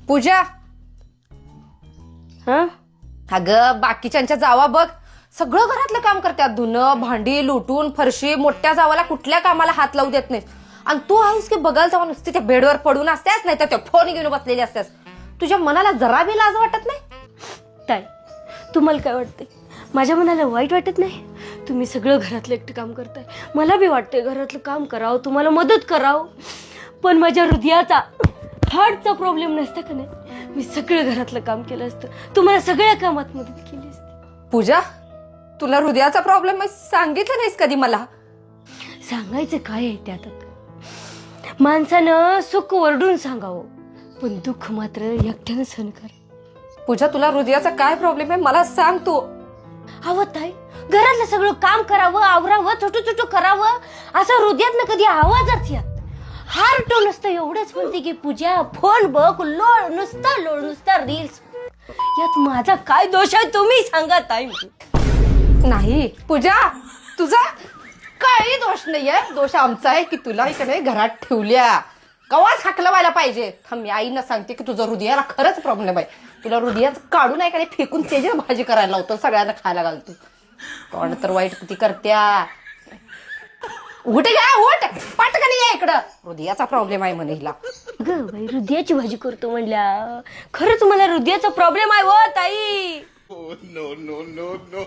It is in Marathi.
पूजा, अगं बाकीच्यांच्या जावा बघ सगळं घरातलं काम करतात, धुणं भांडी लुटून फरशी. मोठ्या जावाला कुठल्या कामाला हात लावू देत नाहीस. आणि तू आहेस की बघायला जावा नुसती त्या बेडवर पडून असतेस, नाही तर फोन घेऊन बसलेली असतेस. तुझ्या मनाला जरा बी लाज वाटत नाही? ताई, तुम्हाला काय वाटतंय? माझ्या मनाला वाईट वाटत नाही? तुम्ही सगळं घरातलं एकटं काम करताय. मला बी वाटतंय घरातलं काम करावं, तुम्हाला मदत करावं. पण माझ्या हृदयाचा हार्टचा प्रॉब्लेम नसता का नाही, मी सगळं घरातलं काम केलं असतं, तुम्हाला सगळ्या कामात मदत केली असती. पूजा, तुला हृदयाचा प्रॉब्लेम सांगितलं नाहीस कधी मला? सांगायचं काय आहे त्यात? माणसानं सुख ओरडून सांगावं, पण दुःख मात्र एकट्यानं सहन कर. पूजा, तुला हृदयाचा काय प्रॉब्लेम आहे मला सांग तू. हवं ताई, घरातलं सगळं काम करावं, आवरावं, छोटू छोटू करावं, असं हृदयात कधी आवाजच यात. हार्ट नसतं एवढंच म्हणते की पूजा फोन बघ, लोळ नुसता रील्स. यात माझा काय दोष आहे तुम्ही सांगा ताई. नाही पूजा, तुझा काही दोष नाहीये. दोष आमचा आहे की तुला इकडे घरात ठेवल्या. कवाच हाकलं व्हायला पाहिजे. थांब, मी आईनं सांगते की तुझं हृदयाला खरंच प्रॉब्लेम आहे. तुला हृदयाच काढून आहे का नाही फेकून तेज भाजी करायला लावतो, सगळ्यांना खायला घालतो. कोण तर वाईट किती करत्या. उठ घ्या, उठ पटकन ये इकडं. हृदयाचा प्रॉब्लेम आहे म्हणे हिला. ग बाई, हृदयाची भाजी करतो म्हणल्या, खरंच मला हृदयाचा प्रॉब्लेम आहे व ताई. Oh, no, no, no, no.